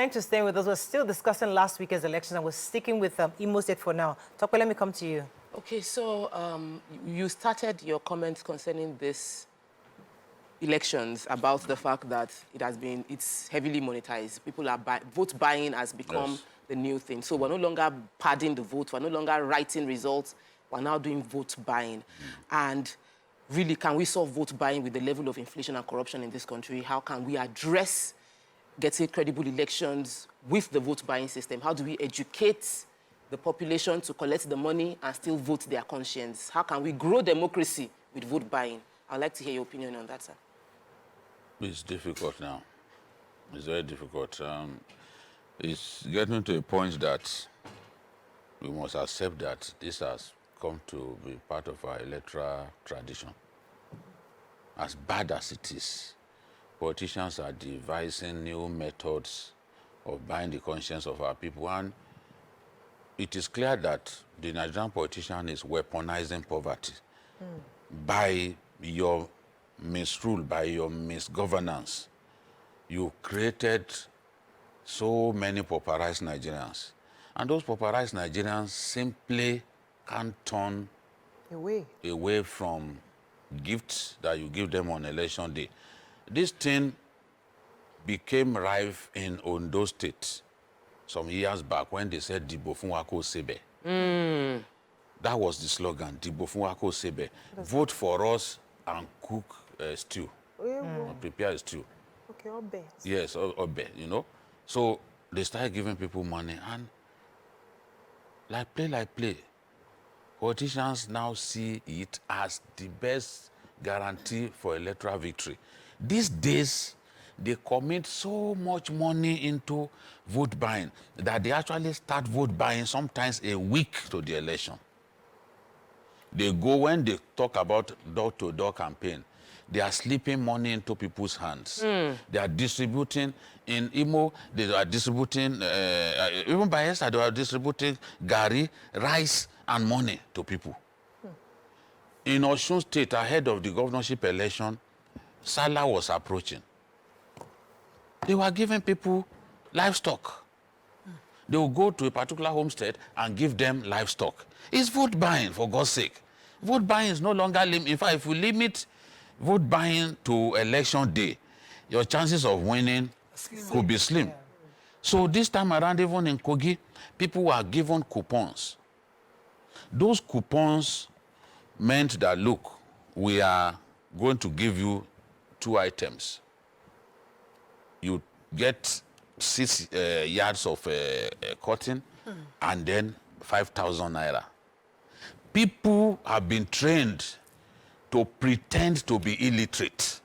Thanks for staying with us. We're still discussing last week's elections, and we're sticking with Imo State for now. Tope, let me come to you. Okay, so you started your comments concerning this elections about the fact that it's heavily monetized. People are vote buying has become the new thing. So we're no longer padding the vote. We're no longer writing results. We're now doing vote buying. And really, can we solve vote buying with the level of inflation and corruption in this country? How can we address getting credible elections with the vote buying system? How do we educate the population to collect the money and still vote their conscience? How can we grow democracy with vote buying? I'd like to hear your opinion on that, sir. It's difficult now. It's very difficult. It's getting to a point that we must accept that this has come to be part of our electoral tradition. As bad as it is, politicians are devising new methods of buying the conscience of our people, and it is clear that the Nigerian politician is weaponizing poverty by your misrule, by your misgovernance. You created so many pauperized Nigerians, and those pauperized Nigerians simply can't turn away from gifts that you give them on election day. This thing became rife in Ondo State some years back when they said Dibo fun wa ko sebe. That was the slogan, Dibo fun wa ko sebe. Vote for us and cook stew, prepare a stew. Okay, obe. Yes, obe, you know. So they started giving people money, and like play, politicians now see it as the best guarantee for electoral victory. These days, they commit so much money into vote buying that they actually start vote buying sometimes a week to the election. They go, when they talk about door-to-door campaign, they are slipping money into people's hands. They are distributing, in Imo, they are distributing, even Bayelsa, they are distributing gari, rice, and money to people. In Osun State, ahead of the governorship election, Salah was approaching. They were giving people livestock. They will go to a particular homestead and give them livestock. It's vote buying, for God's sake. Vote buying is no longer limited. In fact, if we limit vote buying to election day, your chances of winning could be slim. So this time around, even in Kogi, people were given coupons. Those coupons meant that, look, we are going to give you 2 items. You get 6 yards of cotton and then 5,000 naira. People have been trained to pretend to be illiterate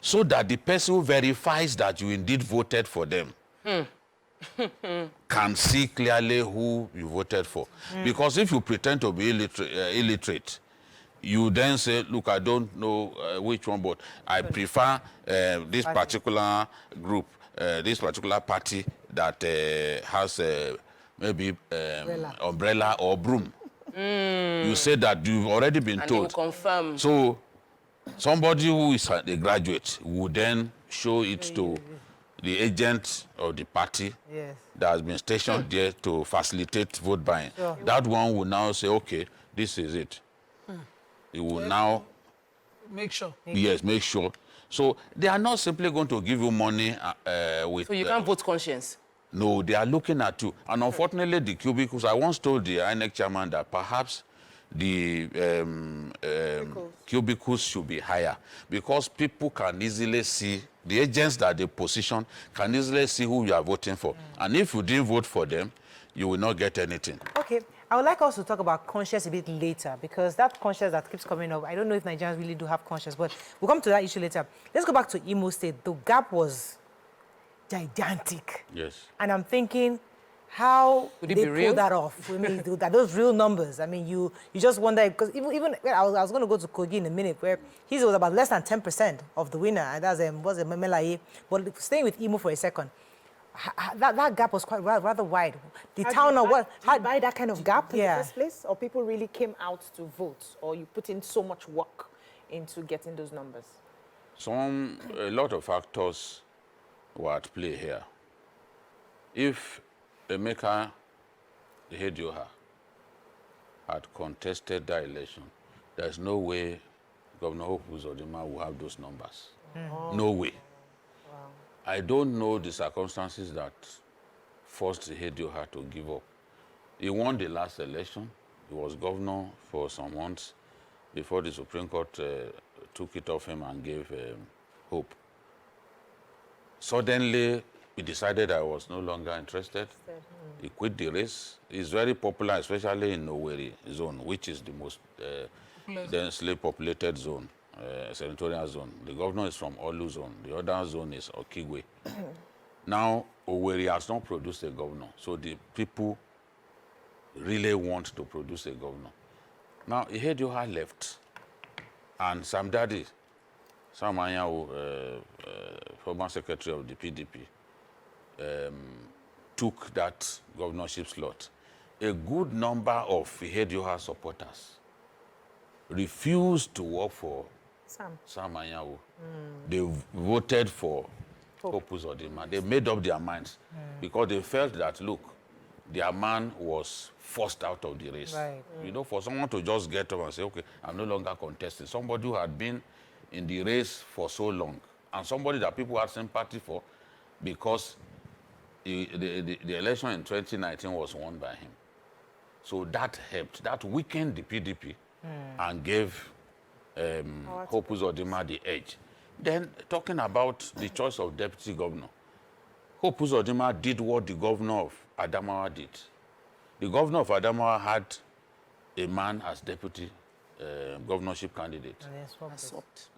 so that the person who verifies that you indeed voted for them can see clearly who you voted for. Because if you pretend to be illiterate, you then say, look, I don't know which one, but I prefer this particular group, this particular party that has maybe umbrella or broom. You say that you've already been told. And confirm. So somebody who is a graduate would then show it to the agent of the party that has been stationed there to facilitate vote buying. That one will now say, okay, this is it. It will now make sure. Yes, make sure. So they are not simply going to give you money with... So you can't vote conscience? No, they are looking at you. And unfortunately, the cubicles, I once told the INEC chairman that perhaps the cubicles should be higher because people can easily see, the agents that they position can easily see who you are voting for. And if you didn't vote for them, you will not get anything. Okay. I would like us to talk about conscience a bit later because that conscience that keeps coming up, I don't know if Nigerians really do have conscience, but we'll come to that issue later. Let's go back to Imo State. The gap was gigantic. Yes. And I'm thinking, how Could they it be real? pull that off? I mean, those real numbers. I mean, you just wonder, because even I was going to go to Kogi in a minute, where his was about less than 10% of the winner, and that's was a Memelaye. But staying with Imo for a second, that gap was quite rather wide. The town or what? How buy that kind of gap in the Yeah. first place? Or people really came out to vote? Or you put in so much work into getting those numbers? A lot of factors were at play here. If Emeka Ihedioha had contested that election, there's no way Governor Hope Uzodinma will have those numbers. No way. Wow. I don't know the circumstances that forced Ihedioha to give up. He won the last election. He was governor for some months before the Supreme Court took it off him and gave Hope. Suddenly, he decided I was no longer interested. He quit the race. He's very popular, especially in Owerri zone, which is the most densely populated zone, senatorial zone. The governor is from Olu zone. The other zone is Okigwe. Now, Owerri has not produced a governor, so the people really want to produce a governor. Now, Ihedioha left, and Sam Dadi, Sam Anyanwu, former secretary of the PDP, took that governorship slot. A good number of Ihedioha supporters refused to work for Sam Anyanwu. They voted for Hope Uzodinma. They made up their minds because they felt that, look, their man was forced out of the race. Right. You know, for someone to just get up and say, okay, I'm no longer contesting. Somebody who had been in the race for so long, and somebody that people had sympathy for because the election in 2019 was won by him. So that helped. That weakened the PDP and gave Hope Uzodinma the edge. Then, talking about the choice of deputy governor, Hope Uzodinma did what the governor of Adamawa did. The governor of Adamawa had a man as deputy governorship candidate. And then Swapped.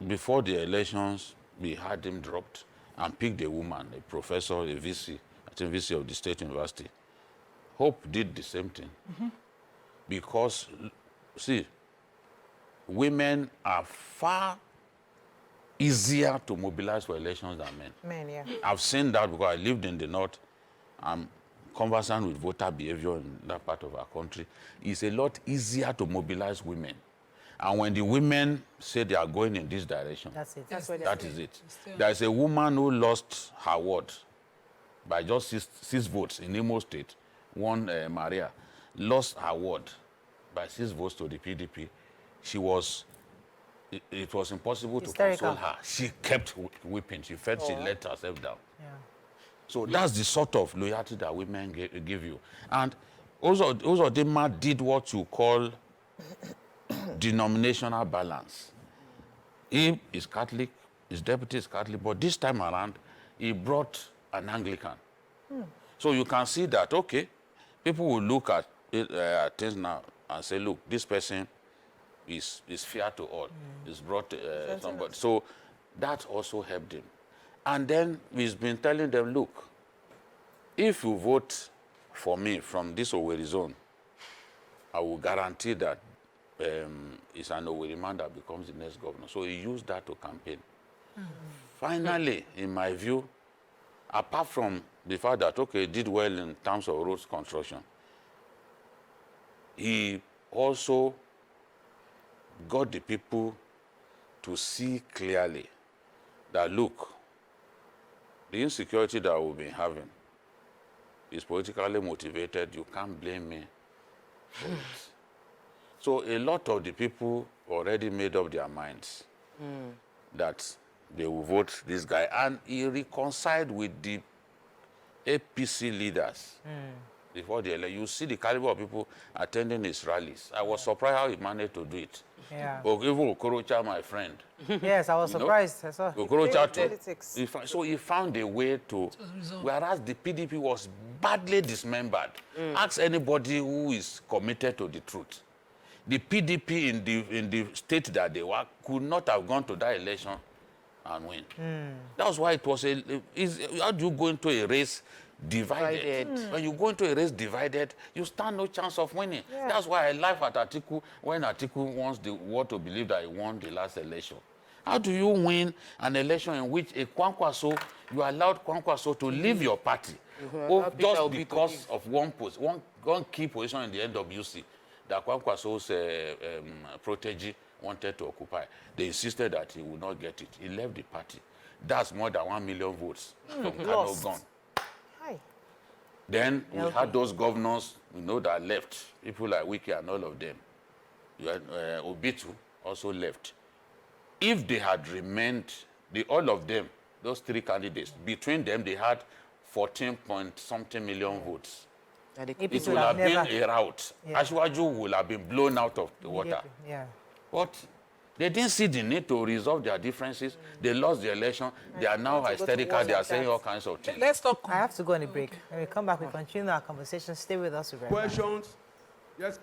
Before the elections, we had him dropped and picked a woman, a professor, a VC, I think VC of the State University. Hope did the same thing. Because, see, women are far easier to mobilize for elections than men. Men, yeah. I've seen that because I lived in the north. I'm conversant with voter behavior in that part of our country. It's a lot easier to mobilize women. And when the women say they are going in this direction, That's it. That's what that is it. There is a woman who lost her ward by just six votes in Imo State. One, Maria, lost her ward by 6 votes to the PDP. She was, it was impossible Hysterical. to console her. She kept weeping. She felt she let herself down. Yeah. So that's the sort of loyalty that women give you. And also Uzodinma did what you call denominational balance. He is Catholic, his deputy is Catholic, but this time around, he brought an Anglican. So you can see that, okay, people will look at things now and say, look, this person is fair to all. He's brought somebody. So that also helped him. And then we've been telling them, look, if you vote for me from this Owerri zone, I will guarantee that it's an Owerri man that becomes the next governor. So he used that to campaign. Finally, in my view, apart from the fact that, okay, he did well in terms of roads construction, he also got the people to see clearly that, look, the insecurity that we've been having is politically motivated. You can't blame me for it. So a lot of the people already made up their minds that they will vote this guy. And he reconciled with the APC leaders before the election. You see the caliber of people attending his rallies. I was surprised how he managed to do it. Yeah. Even Okorocha, my friend. Yes, I was You know? surprised. I saw. Okorocha too. Politics. So he found a way to, whereas the PDP was badly dismembered. Ask anybody who is committed to the truth. The PDP in the state that they were could not have gone to that election and win. That's why it was how do you go into a race divided? When you go into a race divided, you stand no chance of winning. Yeah. That's why I laugh at Atiku when Atiku wants the world to believe that he won the last election. How do you win an election in which a Kwankwaso, you allowed Kwankwaso to leave your party just because of one key position in the NWC that Kwankwaso's protege wanted to occupy? They insisted that he would not get it. He left the party. That's more than 1 million votes from Kano Lost. gone. Hi. Then we Okay. had those governors, that left. People like Wiki and all of them. You had, Obitu also left. If they had remained, all of them, those three candidates, between them they had 14-point-something million votes. That they- APC It would would have been never- a rout. Yeah. Ashwaju would have been blown out of the water. Yeah. But they didn't see the need to resolve their differences. They lost the election. They are now want to go to hysterical. war They are like saying that. all kinds of things. Let's talk I have to go on a break. When we come back, we continue our conversation. Stay with us, Reverend. questions. Yes.